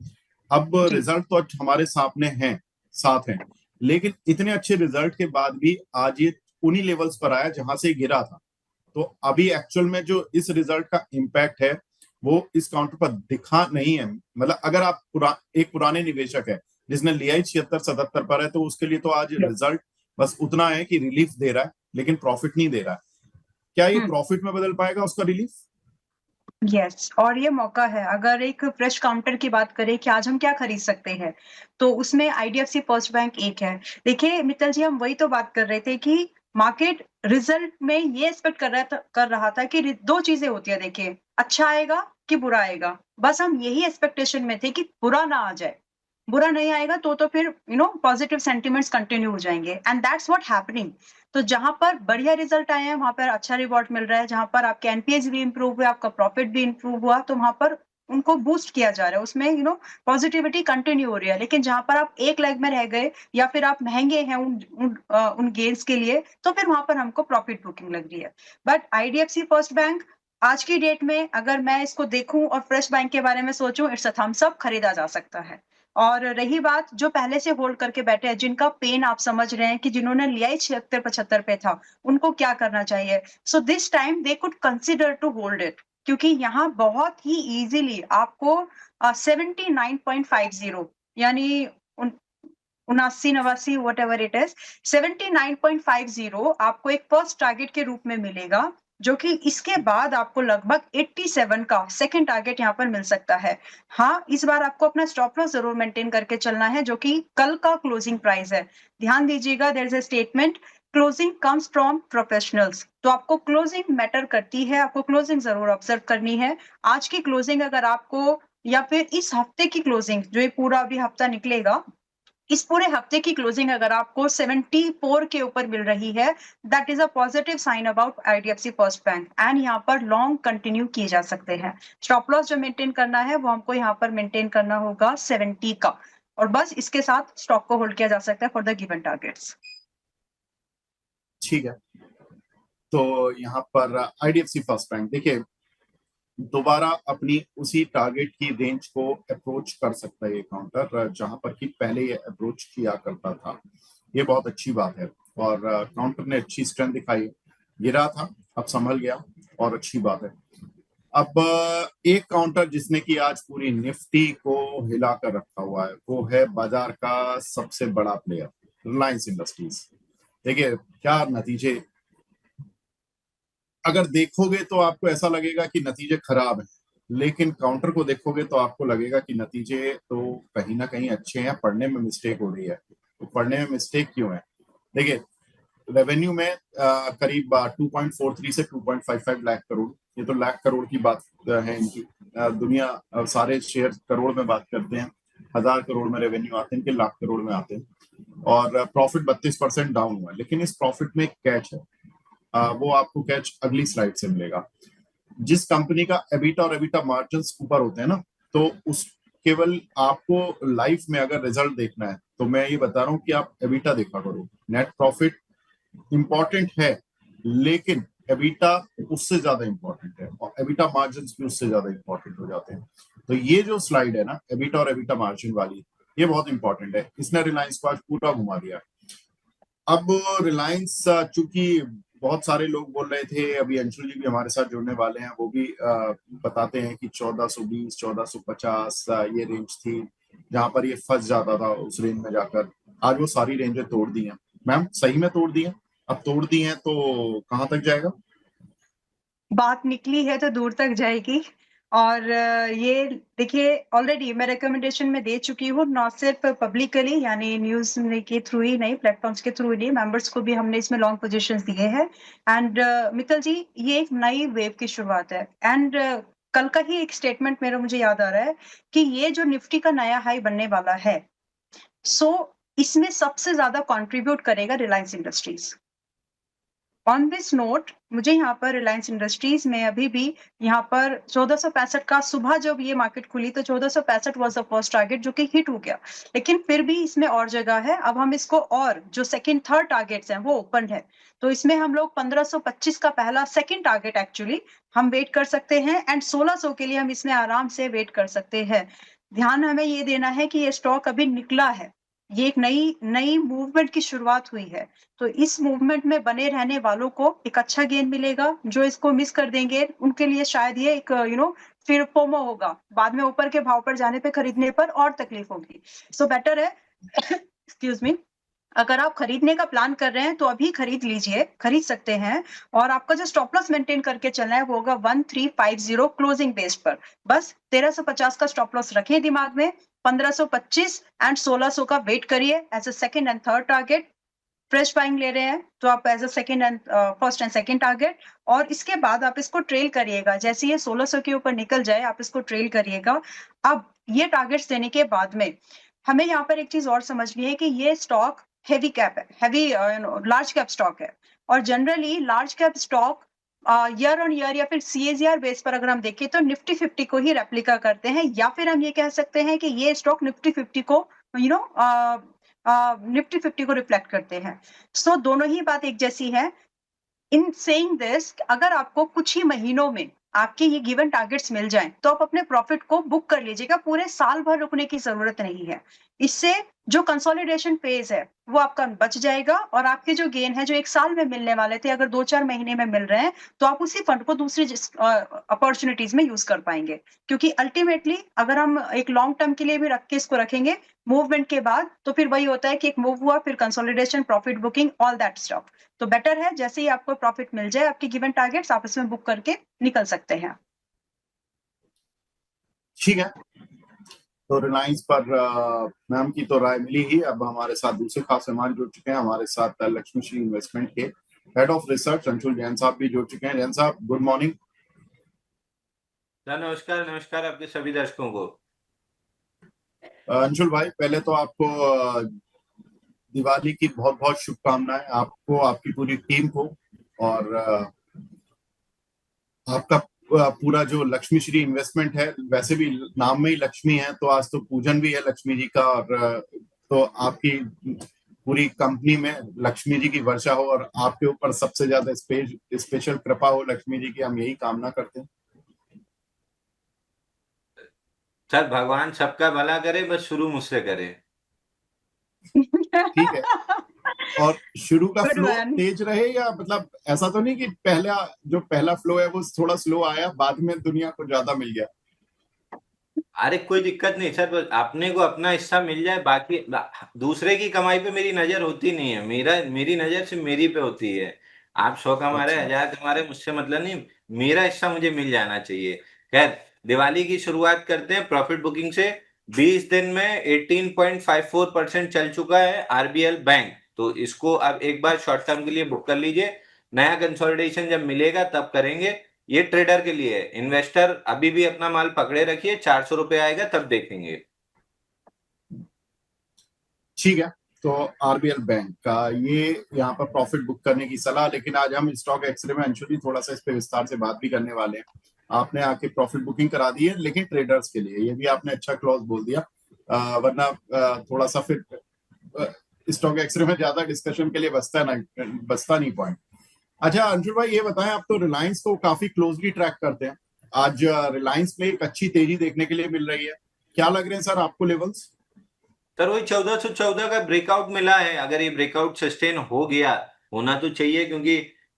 Speaker 1: अब
Speaker 2: जी।
Speaker 1: रिजल्ट तो आज हमारे सामने हैं, साथ हैं, लेकिन इतने अच्छे रिजल्ट के बाद भी आज ये उन्हीं लेवल्स पर आया जहां से गिरा था। तो अभी एक्चुअल में जो इस रिजल्ट का इम्पैक्ट है वो इस काउंटर पर दिखा नहीं है। मतलब अगर आप एक पुराने निवेशक है जिसने लिया ही 76-77 पर है, तो उसके लिए तो आज रिजल्ट बस उतना है कि रिलीफ दे रहा है, लेकिन प्रॉफिट नहीं दे रहा है। क्या ये
Speaker 2: हुँ।
Speaker 1: प्रॉफिट में बदल पाएगा उसका रिलीफ?
Speaker 2: यस, और ये मौका है। अगर एक फ्रेश काउंटर की बात करें कि आज हम क्या खरीद सकते हैं, तो उसमें आईडीएफसी फर्स्ट बैंक एक है। देखिए मित्तल जी, हम वही तो बात कर रहे थे कि मार्केट रिजल्ट में ये एक्सपेक्ट कर रहा था कि 2 चीज़ें होती है देखिए, अच्छा आएगा कि बुरा आएगा। बस हम यही एक्सपेक्टेशन में थे कि बुरा ना आ जाए। बुरा नहीं आएगा तो फिर पॉजिटिव सेंटिमेंट्स कंटिन्यू हो जाएँगे एंड दैट्स व्हाट हैपनिंग। तो जहाँ पर बढ़िया रिजल्ट आए हैं, वहाँ पर अच्छा रिवॉर्ड मिल रहा है, जहाँ पर आपके एनपीएस भी इम्प्रूव हुए, आपका प्रॉफिट भी इम्प्रूव हुआ, तो वहाँ पर उनको बूस्ट किया जा रहा है। उसमें पॉजिटिविटी कंटिन्यू हो रही है। लेकिन जहाँ पर आप एक लेग में रह गए या फिर आप महँगे हैं उन गेन्स के लिए, तो फिर वहाँ पर हमको प्रॉफिट बुकिंग लग रही है। बट आईडीएफसी फर्स्ट बैंक आज की डेट में अगर मैं इसको देखूँ और फ्रेश बैंक के बारे में सोचूँ, इट्स अ थम्स अप, खरीदा जा सकता है। और रही बात जो पहले से होल्ड करके बैठे हैं, जिनका पेन आप समझ रहे हैं कि जिन्होंने लिया ही 76-75 पे था, उनको क्या करना चाहिए? So this time they could consider to hold it, क्योंकि यहाँ बहुत ही ईज़िली आपको 79.50 यानी उन 79-89 व्हाटएवर इट इज़, 79.50 आपको एक फर्स्ट टारगेट के रूप में मिलेगा, जो कि इसके बाद आपको लगभग 87 का सेकंड टारगेट यहाँ पर मिल सकता है। हाँ, इस बार आपको अपना स्टॉप लॉस ज़रूर मेंटेन करके चलना है, जो कि कल का क्लोजिंग प्राइस है। ध्यान दीजिएगा, there is a statement, closing comes from professionals. तो आपको क्लोजिंग मैटर करती है, आपको क्लोजिंग ज़रूर ऑब्जर्व करनी है। आज की क्लोजिंग अगर आपको या फिर इस हफ्ते की क्लोजिंग, जो ये पूरा अभी हफ्ता निकलेगा, इस पूरे हफ्ते की क्लोजिंग अगर आपको 74 के ऊपर मिल रही है, that is a positive sign about IDFC first bank and यहाँ पर लॉन्ग कंटिन्यू किए जा सकते हैं। स्टॉप लॉस जो मेंटेन करना है, वो हमको यहाँ पर मेंटेन करना होगा 70 का, और बस इसके साथ स्टॉक को होल्ड किया जा सकता है फॉर द गिवन टारगेट्स।
Speaker 1: ठीक है। तो यहाँ पर आईडीएफसी फर्स्ट बैंक देखिए दोबारा अपनी उसी टारगेट की रेंज को अप्रोच कर सकता है ये काउंटर, जहां पर कि पहले ये अप्रोच किया करता था। ये बहुत अच्छी बात है और काउंटर ने अच्छी स्ट्रेंथ दिखाई। गिरा था, अब संभल गया और अच्छी बात है। अब एक काउंटर जिसने कि आज पूरी निफ्टी को हिला कर रखा हुआ है, वो है बाजार का सबसे बड़ा प्लेयर रिलायंस इंडस्ट्रीज। देखिए क्या नतीजे, अगर देखोगे तो आपको ऐसा लगेगा कि नतीजे खराब हैं, लेकिन काउंटर को देखोगे तो आपको लगेगा कि नतीजे तो कहीं ना कहीं अच्छे हैं, पढ़ने में मिस्टेक हो रही है। तो पढ़ने में मिस्टेक क्यों है? देखिए रेवेन्यू में करीब 2.43 से 2.55 लाख करोड़, ये तो लाख करोड़ की बात है इनकी। दुनिया सारे शेयर करोड़ में बात करते हैं, 1000 करोड़ में रेवेन्यू आते हैं, इनके लाख करोड़ में आते हैं। और प्रॉफिट 32% डाउन हुआ है, लेकिन इस प्रॉफिट में एक कैच है। वो आपको कैच अगली स्लाइड से मिलेगा। जिस कंपनी का एबिटा और एबिटा मार्जिन ऊपर होते हैं ना, तो उस केवल आपको लाइफ में अगर रिजल्ट देखना है तो मैं ये बता रहा हूँ कि आप एबिटा देखा करो। नेट प्रॉफिट इंपॉर्टेंट है, लेकिन एबिटा उससे ज्यादा इंपॉर्टेंट है और एबिटा मार्जिन भी उससे ज्यादा इंपॉर्टेंट हो जाते हैं। तो ये जो स्लाइड है ना एबिटा और एबिटा मार्जिन वाली, ये बहुत इंपॉर्टेंट है। इसने रिलायंस को आज पूरा घुमा दिया। अब रिलायंस चूंकि बहुत सारे लोग बोल रहे थे, अभी अंशुल जी भी हमारे साथ जुड़ने वाले हैं, वो भी बताते हैं कि 1420 1450 ये रेंज थी जहां पर ये फंस जाता था। उस रेंज में जाकर आज वो सारी रेंजें तोड़ दी हैं। मैम सही में तोड़ दी हैं? अब तोड़ दी हैं तो कहां तक जाएगा?
Speaker 2: बात निकली है तो दूर तक जाएगी। और ये देखिए, ऑलरेडी मैं रिकमेंडेशन में दे चुकी हूँ, नॉट सिर्फ पब्लिकली यानी न्यूज़ के थ्रू ही नहीं, प्लेटफ़ॉर्म्स के थ्रू ही नहीं, मेंबर्स को भी हमने इसमें लॉन्ग पोज़ीशंस दिए हैं। एंड मित्तल जी, ये एक नई वेव की शुरुआत है। एंड कल का ही एक स्टेटमेंट मेरा मुझे याद आ रहा है कि ये जो निफ्टी का नया हाई बनने वाला है, सो इसमें सबसे ज़्यादा कंट्रीब्यूट करेगा Reliance industries. On this note मुझे यहाँ पर रिलायंस इंडस्ट्रीज में अभी भी यहाँ पर 1465 का सुबह जब ये मार्केट खुली तो 1465 वाज द फर्स्ट टारगेट जो कि हिट हो गया, लेकिन फिर भी इसमें और जगह है। अब हम इसको और जो सेकंड थर्ड टारगेट्स हैं वो ओपन है, तो इसमें हम लोग 1525 का पहला सेकंड टारगेट एक्चुअली हम वेट कर सकते हैं एंड 1600 के लिए हम इसमें आराम से वेट कर सकते हैं। ध्यान हमें ये देना है कि ये स्टॉक अभी निकला है, ये एक नई नई मूवमेंट की शुरुआत हुई है, तो इस मूवमेंट में बने रहने वालों को एक अच्छा गेन मिलेगा। जो इसको मिस कर देंगे उनके लिए शायद ये एक फिर फोमो होगा, बाद में ऊपर के भाव पर जाने पे खरीदने पर और तकलीफ होगी। सो बेटर है एक्सक्यूज मी, अगर आप खरीदने का प्लान कर रहे हैं तो अभी खरीद लीजिए, खरीद सकते हैं। और आपका जो स्टॉप लॉस मेंटेन करके चलना है वो होगा 1350 क्लोजिंग बेस पर। बस 1350 का स्टॉप लॉस रखें दिमाग में, 1525 एंड 1600 का वेट करिए as a second and third target. Fresh buying ले रहे हैं तो आप as a second and first and second target, और इसके बाद आप इसको ट्रेल करिएगा। जैसे ये 1600 के ऊपर निकल जाए आप इसको ट्रेल करिएगा। अब ये टारगेट्स देने के बाद में हमें यहाँ पर एक चीज और समझनी है कि ये स्टॉक हेवी कैप है, हेवी लार्ज कैप स्टॉक है, और generally large cap stock year on year या फिर सीएजीआर बेस पर अगर हम देखें तो निफ्टी 50 को ही रेप्लिका करते हैं, या फिर हम ये कह सकते हैं कि ये स्टॉक निफ्टी 50 को यू नो निफ्टी 50 को रिफ्लेक्ट करते हैं। सो दोनों ही बात एक जैसी है। इन सेइंग दिस, अगर आपको कुछ ही महीनों में आपके ये गिवन टारगेट्स मिल जाएं तो आप अपने प्रॉफिट को बुक कर लीजिएगा, पूरे साल भर रुकने की जरूरत नहीं है। इससे जो कंसोलिडेशन फेज है वो आपका बच जाएगा, और आपके जो गेन है जो एक साल में मिलने वाले थे अगर 2-4 महीने में मिल रहे हैं तो आप उसी फंड को दूसरी अपॉर्चुनिटीज में यूज कर पाएंगे। क्योंकि अल्टीमेटली अगर हम एक लॉन्ग टर्म के लिए भी रख के इसको रखेंगे मूवमेंट के बाद, तो फिर वही होता है कि एक मूव हुआ फिर consolidation profit booking all that stuff. तो बेटर है जैसे ही आपको प्रॉफिट मिल जाए आपके गिवन टारगेट्स आप इसमें बुक करके निकल सकते हैं।
Speaker 1: ठीक है, तो रिलायंस पर मैम की तो राय मिली ही। अब हमारे साथ दूसरे खास मेहमान जुड़ चुके हैं, हमारे साथ लक्ष्मी श्री इन्वेस्टमेंट के head of research Anshul Jain साहब भी जुड़ चुके हैं। जैन साहब, गुड मॉर्निंग।
Speaker 3: नमस्कार, नमस्कार आपके सभी दर्शकों को।
Speaker 1: अंशुल भाई, पहले तो आपको दिवाली की बहुत बहुत शुभकामनाएं, आपको, आपकी पूरी टीम को, और आपका पूरा जो लक्ष्मी श्री इन्वेस्टमेंट है, वैसे भी नाम में ही लक्ष्मी है तो आज तो पूजन भी है लक्ष्मी जी का, और तो आपकी पूरी कंपनी में लक्ष्मी जी की वर्षा हो और आपके ऊपर सबसे ज्यादा स्पेशल कृपा हो लक्ष्मी जी की, हम यही कामना करते हैं।
Speaker 3: सर, भगवान सबका भला करे, बस शुरू मुझसे करे।
Speaker 1: ठीक है, और शुरू का
Speaker 2: Good
Speaker 1: फ्लो
Speaker 2: man.
Speaker 1: तेज रहे, या मतलब ऐसा तो नहीं कि पहला फ्लो है वो थोड़ा स्लो आया, बाद में दुनिया को ज्यादा मिल गया।
Speaker 3: अरे कोई दिक्कत नहीं सर, बस अपने को अपना हिस्सा मिल जाए, बाकी दूसरे की कमाई पे मेरी नजर होती नहीं है। मेरी नजर सिर्फ मेरी पे होती है। आप 100 कमा रहे,
Speaker 1: अच्छा,
Speaker 3: 1000 कमा रहे, मुझसे मतलब नहीं, मेरा हिस्सा मुझे मिल जाना चाहिए। खैर, दिवाली की शुरुआत करते हैं प्रॉफिट बुकिंग से। 20 दिन में 18.54% चल चुका है आरबीएल बैंक, तो इसको अब एक बार शॉर्ट टर्म के लिए बुक कर लीजिए। नया कंसोलिडेशन जब मिलेगा तब करेंगे। ये ट्रेडर के लिए है, इन्वेस्टर अभी भी अपना माल पकड़े रखिए, 400 रुपए आएगा तब देखेंगे।
Speaker 1: ठीक है, तो आरबीएल बैंक का ये यहाँ पर प्रॉफिट बुक करने की सलाह। लेकिन आज हम स्टॉक एक्सरे में अंशुल जी थोड़ा सा इस पे विस्तार से बात भी करने वाले हैं। आपने आके प्रॉफिट बुकिंग करा दी है, लेकिन ट्रेडर्स के लिए ये भी आपने अच्छा क्लॉज बोल दिया, वरना थोड़ा सा फिर स्टॉक एक्सरे में ज्यादा डिस्कशन के लिए बचता नहीं पॉइंट। अच्छा अंशुल भाई, ये बताएं, आप तो रिलायंस को काफी क्लोजली ट्रैक करते हैं, आज रिलायंस में एक अच्छी तेजी देखने के लिए मिल रही है, क्या लग रहे हैं सर आपको लेवल्स?
Speaker 3: सर वही 1414 का ब्रेकआउट मिला है। अगर ये ब्रेकआउट सस्टेन हो गया, होना तो चाहिए, क्योंकि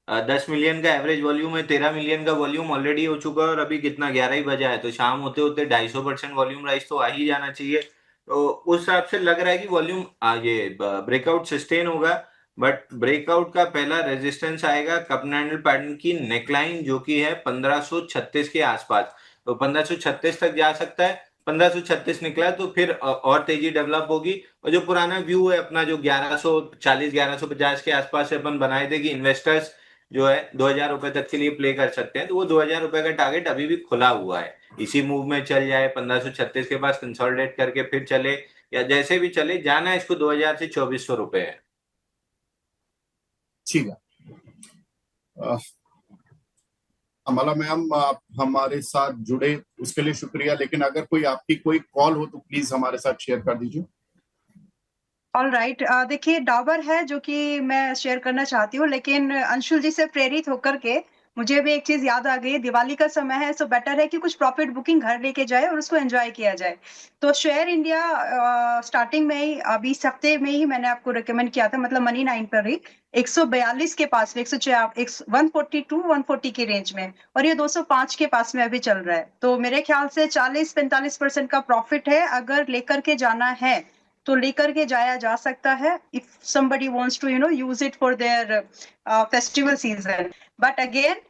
Speaker 3: 10 मिलियन का एवरेज वॉल्यूम है, 13 मिलियन का वॉल्यूम ऑलरेडी हो चुका है, और अभी कितना 11 ही बजा है, तो शाम होते होते 250% वॉल्यूम राइज तो आ ही जाना चाहिए। तो उस हिसाब से लग रहा है कि वॉल्यूम ये ब्रेकआउट सस्टेन होगा। बट ब्रेकआउट का पहला रेजिस्टेंस आएगा कपनैंडल पैटर्न की नेकलाइन, जो कि है 1536 के आसपास, तो 1536 तक जा सकता है। 1536 निकला तो फिर और तेजी डेवलप होगी। और जो पुराना व्यू है अपना, जो 1140 1150 के आसपास से अपन बनाए थे कि इन्वेस्टर्स जो है 2000 रुपए तक के लिए प्ले कर सकते हैं, तो वो 2000 रुपए का टारगेट अभी भी खुला हुआ है। इसी मूव में चल जाए, 1536 के पास कंसोलिडेट करके फिर चले, या जैसे भी चले, जाना इसको 2000 से 2400 रुपए है।
Speaker 1: ठीक है, अमला मैम, आप हमारे साथ जुड़े उसके लिए शुक्रिया, लेकिन अगर कोई आपकी कोई कॉल हो तो प्लीज हमारे साथ शेयर कर दीजिए।
Speaker 2: ऑल राइट, देखिए डाबर है जो कि मैं शेयर करना चाहती हूँ, लेकिन अंशुल जी से प्रेरित होकर के मुझे भी एक चीज याद आ गई। दिवाली का समय है, सो बेटर है कि कुछ प्रॉफिट बुकिंग घर लेके जाए और उसको एंजॉय किया जाए। तो शेयर इंडिया स्टार्टिंग में ही अभी इस हफ्ते में ही मैंने आपको रिकमेंड किया था, मतलब मनी 9 पर ही 142 के पास में, 142 140 की रेंज में, और ये 205 के पास में अभी चल रहा है। तो मेरे ख्याल से 40-45% का प्रॉफिट है। अगर लेकर के जाना है तो लेकर के जाया जा सकता है, if somebody wants to use it for their festival season. But again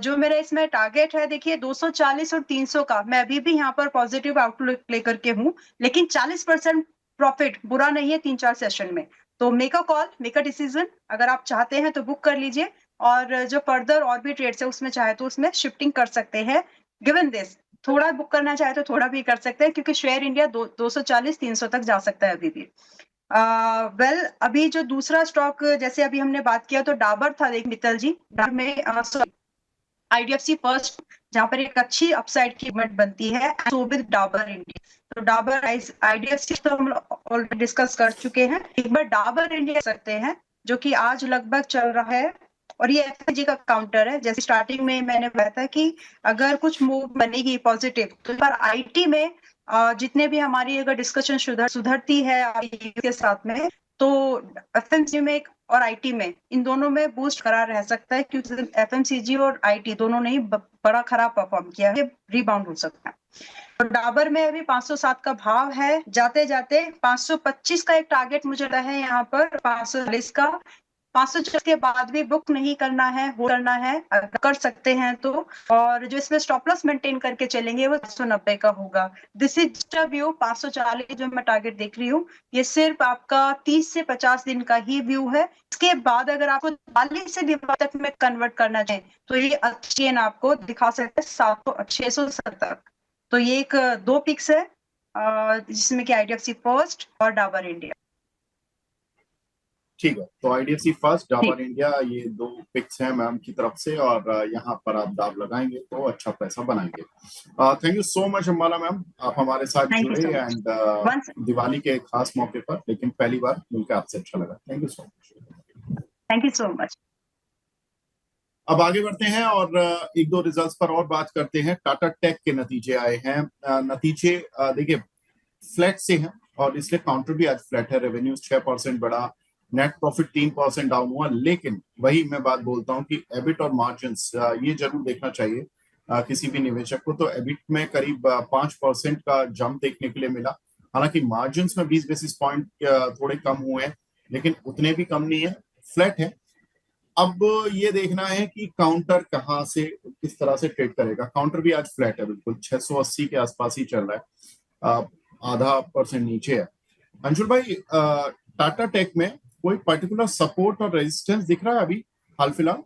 Speaker 2: जो मेरा इसमें टारगेट है, देखिए 240 और 300 का, मैं अभी भी यहाँ पर पॉजिटिव आउटलुक लेकर के हूँ, लेकिन 40% प्रॉफिट बुरा नहीं है 3-4 सेशन में। तो make a call, make a decision, अगर आप चाहते हैं तो बुक कर लीजिए, और जो फर्दर और भी ट्रेड्स है उसमें चाहे तो उसमें शिफ्टिंग कर सकते हैं। गिवन दिस, थोड़ा बुक करना चाहे तो थोड़ा भी कर सकते हैं, क्योंकि शेयर इंडिया 240-300 तक जा सकता है अभी भी। वेल, अभी जो दूसरा स्टॉक जैसे अभी हमने बात किया तो डाबर था, देख मित्तल जी, डाबर में आईडीएफसी फर्स्ट, जहां पर एक अच्छी अपसाइड की मूवमेंट बनती है, सो विद डाबर इंडिया। तो डाबर आईडीएफसी तो हम ऑलरेडी डिस्कस कर चुके हैं, एक बार डाबर इंडिया सकते हैं, जो कि आज लगभग चल रहा है, और ये एफएमजी का काउंटर है। जैसे स्टार्टिंग में मैंने बताया था कि अगर कुछ मूव बनेगी पॉजिटिव, तो पर आईटी में जितने भी हमारी अगर डिस्कशन सुधरती है के साथ में, तो एफएमसी में और आईटी में, इन दोनों में बूस्ट करा रह सकता है, क्योंकि एफएमसीजी और आईटी दोनों ने ही बड़ा खराब परफॉर्म किया है, रिबाउंड हो सकता है। तो डाबर में अभी 507 का भाव है, जाते जाते 525 का एक टारगेट मुझे रहा है यहाँ पर, 540 का, 540 के बाद भी बुक नहीं करना है, होल्ड करना है, अगर कर सकते हैं तो। और जो इसमें स्टॉप लॉस मेंटेन करके चलेंगे वो 190 का होगा। This is just a view. 540 जो मैं टारगेट देख रही हूँ, ये सिर्फ आपका 30 से 50 दिन का ही व्यू है। इसके बाद अगर आपको 40 से दिवाली तक में कन्वर्ट करना चाहे तो ये अच्छी आपको दिखा सकते हैं 670 तक। तो ये एक दो पिक्स है, जिसमें कि आईडीएफसी फर्स्ट और डाबर इंडिया।
Speaker 1: ठीक है, तो आईडीएफसी फर्स्ट, डाबर इंडिया, ये दो पिक्स हैं मैम की तरफ से, और यहाँ पर आप दाव लगाएंगे तो अच्छा पैसा बनाएंगे। Thank you so much Ambala ma'am, आप हमारे साथ
Speaker 2: Thank you
Speaker 1: जुड़े,
Speaker 2: so much.
Speaker 1: एंड दिवाली के खास मौके पर, लेकिन पहली बार मिलकर आपसे अच्छा लगा। Thank you so much.
Speaker 2: Thank you so much.
Speaker 1: अब आगे बढ़ते हैं और एक दो रिजल्ट्स पर और बात करते हैं। टाटा टेक के नतीजे आए हैं। नतीजे देखिए फ्लैट से हैं, और इसलिए काउंटर भी आज फ्लैट है। रेवेन्यूज 6% बढ़ा, नेट प्रॉफिट 3% डाउन हुआ, लेकिन वही मैं बात बोलता हूं कि एबिट और मार्जिन्स ये जरूर देखना चाहिए किसी भी निवेशक को। तो एबिट में करीब 5% का जंप देखने के लिए मिला। हालांकि मार्जिन्स में 20 बेसिस पॉइंट थोड़े कम हुए हैं, लेकिन उतने भी कम नहीं है, फ्लैट है। अब ये देखना है कि काउंटर कहां से किस तरह से ट्रेड करेगा। काउंटर भी आज फ्लैट है, बिल्कुल 680 के आसपास ही चल रहा है, आधा % नीचे है। अंशुल भाई, टाटा टेक में कोई पर्टिकुलर सपोर्ट और रेजिस्टेंस दिख रहा है अभी हाल फिलहाल?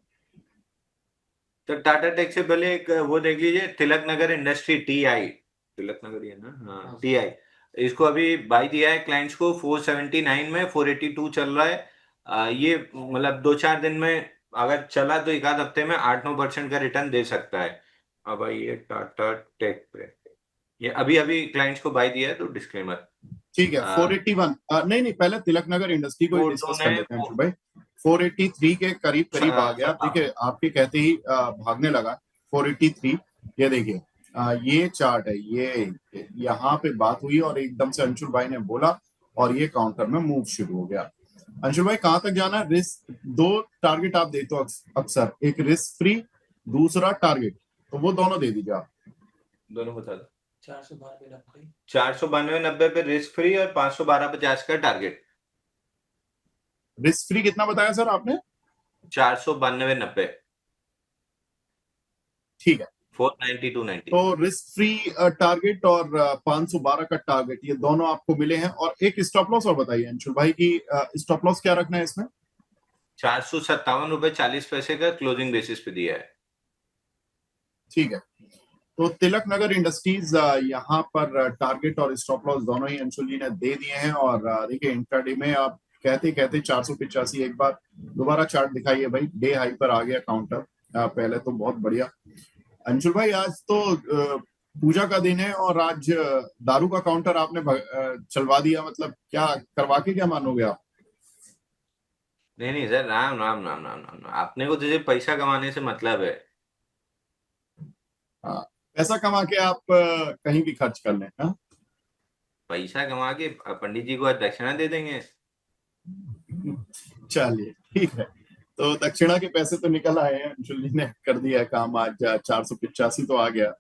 Speaker 3: तो टाटा टेक से पहले एक वो देख लीजिए, तिलक नगर इंडस्ट्री, टीआई, तिलक नगर ही है ना, हाँ टीआई। इसको अभी बाई दिया है क्लाइंट्स को 479 में, 482 चल रहा है। ये मतलब 2-4 दिन में अगर चला तो एक आध हफ्ते में 8-9% का रिटर्न दे सकता है। अब भाई ये टाटा टेक पे ये अभी अभी क्लाइंट्स को बाई दिया है, तो डिस्क्लेमर।
Speaker 1: ठीक है, 481 नहीं, पहले तिलक नगर इंडस्ट्री को डिस्कस कर लेते हैं अंशुल भाई। 483 के करीब करीब आ गया। देखिए आपके कहते ही भागने लगा 483। ये देखिए ये चार्ट है, ये यहाँ पे बात हुई और एकदम से अंशुल भाई ने बोला और ये काउंटर में मूव शुरू हो गया। अंशुल भाई कहां तक जाना है? रिस्क दो टारगेट आप देते हो अक्सर, एक रिस्क फ्री, दूसरा टारगेट, तो वो दोनों दे दीजिए आप।
Speaker 3: दोनों बता दो। 492.90 पे रिस्क फ्री और 512.50 का टारगेट।
Speaker 1: रिस्क फ्री कितना बताया सर आपने?
Speaker 3: 492.90।
Speaker 1: ठीक है,
Speaker 3: 490-290।
Speaker 1: तो रिस्क फ्री टारगेट और 512 का टारगेट, ये दोनों आपको मिले हैं। और एक स्टॉप लॉस और बताइए अंशुल भाई की स्टॉप लॉस क्या रखना है इसमें?
Speaker 3: 457.40 का क्लोजिंग बेसिस पे दिया है।
Speaker 1: ठीक है, तो तिलक नगर इंडस्ट्रीज यहाँ पर टारगेट और स्टॉप लॉस दोनों ही अंशुल जी ने दे दिए हैं। और देखिए इंट्राडे में आप कहते कहते 485, एक बार दोबारा चार्ट दिखाइए भाई, डे हाई पर आ गया काउंटर। पहले तो बहुत बढ़िया। अंशुल भाई आज तो पूजा का दिन है और आज दारू का काउंटर आपने चलवा दिया, मतलब क्या करवा के क्या मानोगे आप?
Speaker 3: नहीं नहीं सर, राम राम राम राम राम राम। अपने को तो सिर्फ पैसा कमाने से मतलब है।
Speaker 1: हाँ, पैसा कमा के आप कहीं भी खर्च कर लें। हाँ?
Speaker 3: पैसा कमा के पंडित जी को आज दक्षिणा दे देंगे।
Speaker 1: चलिए ठीक है। तो दक्षिणा के पैसे तो निकल आए हैं, अंशुल जी ने कर दिया है काम। आज 485 तो आ गया।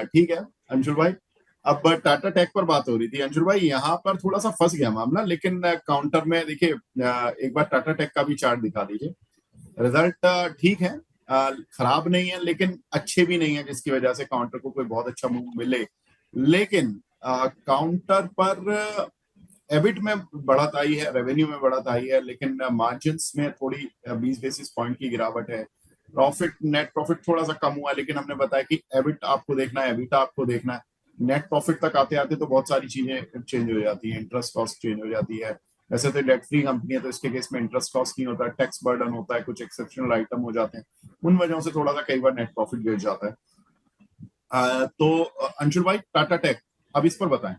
Speaker 1: ठीक है अंशुल भाई। अब टाटा टेक पर बात हो रही थी अंशुल भाई, यहाँ पर थोड़ा सा फंस गया मामला, लेकिन काउंटर में देखिए एक बार टाटा टेक का भी चार्ट दिखा दीजिए। रिजल्ट ठीक है, खराब नहीं है लेकिन अच्छे भी नहीं है, जिसकी वजह से काउंटर को कोई बहुत अच्छा मूव मिले। लेकिन काउंटर पर एबिट में बढ़त आई है, रेवेन्यू में बढ़त आई है, लेकिन मार्जिन में थोड़ी 20 बेसिस पॉइंट की गिरावट है। प्रॉफिट, नेट प्रॉफिट थोड़ा सा कम हुआ है, लेकिन हमने बताया कि एबिट आपको देखना है, एबिटा आपको देखना है। नेट प्रॉफिट तक आते आते तो बहुत सारी चीजें चेंज हो जाती है, इंटरेस्ट कॉस्ट चेंज हो जाती है। वैसे तो डेट फ्री कंपनी है तो इसके केस में इंटरेस्ट कॉस्ट नहीं होता, टैक्स बर्डन होता है, कुछ एक्सेप्शनल आइटम हो जाते हैं, उन वजहों से थोड़ा सा कई बार नेट प्रॉफिट गिर जाता है। तो अंशुल भाई टाटा टेक अब इस पर बताएं।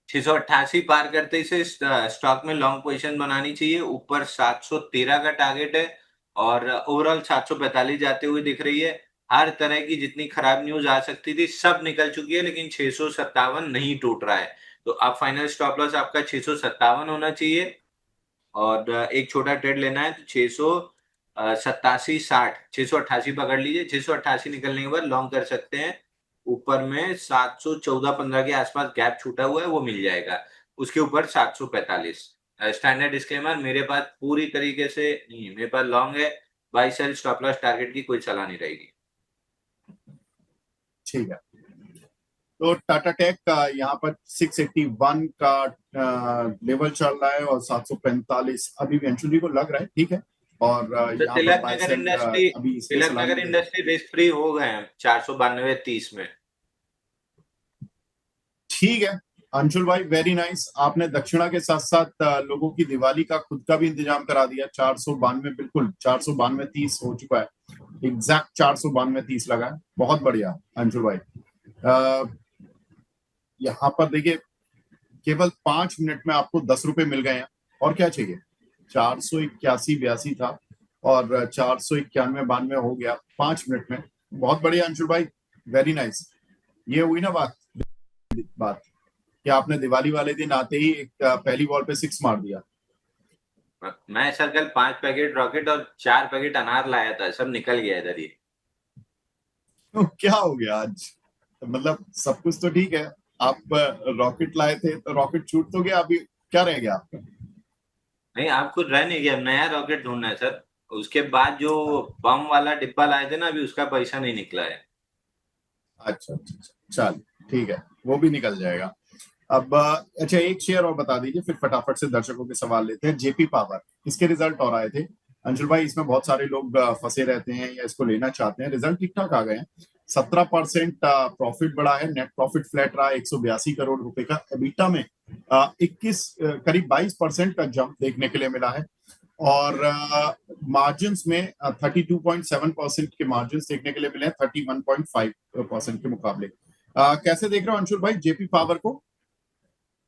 Speaker 3: 688 पार करते ही से स्टॉक में लॉन्ग पोजीशन बनानी चाहिए। ऊपर 713 का टारगेट है और ओवरऑल 745 जाते हुए दिख रही है। हर तरह की जितनी खराब न्यूज आ सकती थी सब निकल चुकी है, लेकिन 657 नहीं टूट रहा है। तो अब फाइनल स्टॉप लॉस आपका 657 होना चाहिए और एक छोटा ट्रेड लेना है तो 687 60 688 पकड़ लीजिए। 688 निकलने के बाद लॉन्ग कर सकते हैं। ऊपर में 714-15 के आसपास गैप छूटा हुआ है, वो मिल जाएगा। उसके ऊपर 745। स्टैंडर्ड डिस्क्लेमर, मेरे पास पूरी तरीके से नहीं है, मेरे पास लॉन्ग है। Buy sell stop loss target की कोई सलाह नहीं रहेगी।
Speaker 1: ठीक है, तो टाटा टेक का यहाँ पर 681 का लेवल चल रहा है और 745 अभी भी अंशु जी को लग रहा है ठीक है। और
Speaker 3: तो
Speaker 1: यहाँ पर
Speaker 3: तिलक
Speaker 1: बाय
Speaker 3: नगर
Speaker 1: सेल
Speaker 3: इंडस्ट्री,
Speaker 1: अभी इसलिए
Speaker 3: तिलक
Speaker 1: सलाह
Speaker 3: नगर
Speaker 1: नहीं दे।
Speaker 3: इंडस्ट्री रिस्क फ्री हो गए हैं 492-30 में।
Speaker 1: ठीक है अंशुल भाई, वेरी नाइस। आपने दक्षिणा के साथ साथ लोगों की दिवाली का खुद का भी इंतजाम करा दिया। 492, बिल्कुल 492-30 हो चुका है, एग्जैक्ट 492-30 लगा है। बहुत बढ़िया अंशुल भाई। यहाँ पर देखिए केवल 5 मिनट में आपको 10 रुपए मिल गए हैं, और क्या चाहिए। 481-82 था और 491-92 हो गया 5 मिनट में। बहुत बढ़िया अंशुल भाई, वेरी नाइस। ये हुई ना बात कि आपने दिवाली वाले दिन आते ही एक पहली बॉल पे 6 मार दिया।
Speaker 3: मैं सर कल 5 पैकेट रॉकेट और 4 पैकेट अनार लाया था, सब निकल गया इधर ही।
Speaker 1: तो क्या हो गया आज, मतलब सब कुछ तो ठीक है। आप रॉकेट लाए थे तो रॉकेट छूट तो गया, अभी क्या रह गया आपका?
Speaker 3: नहीं, आपको रह नहीं गया, नया रॉकेट ढूंढना है सर। उसके बाद जो बम वाला डिब्बा लाए थे ना, अभी उसका पैसा नहीं निकला है।
Speaker 1: अच्छा अच्छा अच्छा, चल ठीक है, वो भी निकल जाएगा। अब अच्छा एक शेयर और बता दीजिए, फिर फटाफट से दर्शकों के सवाल लेते हैं। जेपी पावर, इसके रिजल्ट और आए थे अंशुल भाई, इसमें बहुत सारे लोग फंसे रहते हैं या इसको लेना चाहते हैं। रिजल्ट ठीक ठाक आ गए हैं। 17% प्रॉफिट बढ़ा है, नेट प्रॉफिट फ्लैट रहा 182 करोड़ रुपए का। एबिटा में 21 करीब 22% का जंप देखने के लिए मिला है। और मार्जिन में 32.7% के मार्जिन देखने के लिए मिले हैं 31.5% के मुकाबले। कैसे देख रहे हो अंशुल भाई जेपी पावर को?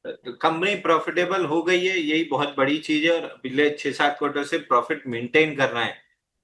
Speaker 3: कंपनी प्रॉफिटेबल हो गई है, यही बहुत बड़ी चीज है, और पिछले 6-7 क्वार्टर से प्रॉफिट मेंटेन कर रहा है।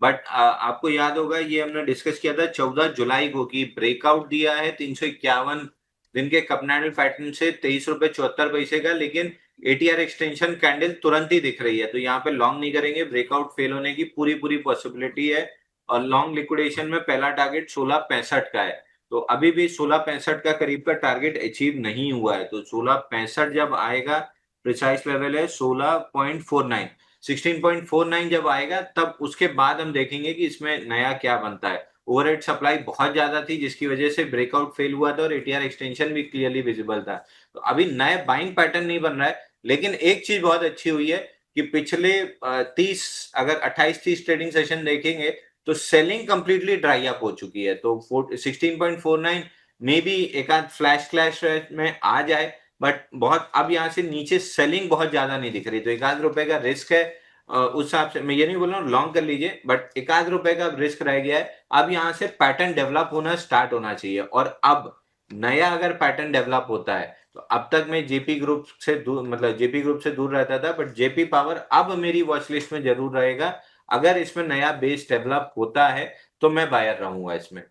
Speaker 3: बट आपको याद होगा, ये हमने डिस्कस किया था 14 जुलाई को कि ब्रेकआउट दिया है 351 दिन के कपनैडल पैटर्न से 23 रुपए 74 पैसे का, लेकिन एटीआर एक्सटेंशन कैंडल तुरंत ही दिख रही है, तो यहाँ पे लॉन्ग नहीं करेंगे। ब्रेकआउट फेल होने की पूरी पूरी पॉसिबिलिटी है। और लॉन्ग लिक्विडेशन में पहला टारगेट 1665 का है, तो अभी भी 1665 का करीब का टारगेट अचीव नहीं हुआ है। तो 1665 जब आएगा, प्रिसाइज लेवल है 16.49, 16.49 जब आएगा तब उसके बाद हम देखेंगे कि इसमें नया क्या बनता है। ओवरहेड सप्लाई बहुत ज्यादा थी जिसकी वजह से ब्रेकआउट फेल हुआ था और एटीआर एक्सटेंशन भी क्लियरली विजिबल था। तो अभी नए बाइंग पैटर्न नहीं बन रहा है, लेकिन एक चीज बहुत अच्छी हुई है कि पिछले 30, अगर 28-30 ट्रेडिंग सेशन देखेंगे तो सेलिंग कंप्लीटली ड्राई अप हो चुकी है। तो 16.49 मे बी एक आध फ्लैश क्लैश में आ जाए, बट बहुत अब यहाँ से नीचे सेलिंग बहुत ज्यादा नहीं दिख रही, तो एक आध रुपए का रिस्क है। उस हिसाब से मैं ये नहीं बोल रहा हूँ लॉन्ग कर लीजिए, बट एक आध रुपए का रिस्क रह गया है। अब यहाँ से पैटर्न डेवलप होना स्टार्ट होना चाहिए, और अब नया अगर पैटर्न डेवलप होता है तो अब तक मैं जेपी ग्रुप से दूर, मतलब जेपी ग्रुप से दूर रहता था, बट जेपी पावर अब मेरी वॉच लिस्ट में जरूर रहेगा। अगर इसमें नया बेस डेवलप होता है तो मैं बायर रहूंगा इसमें।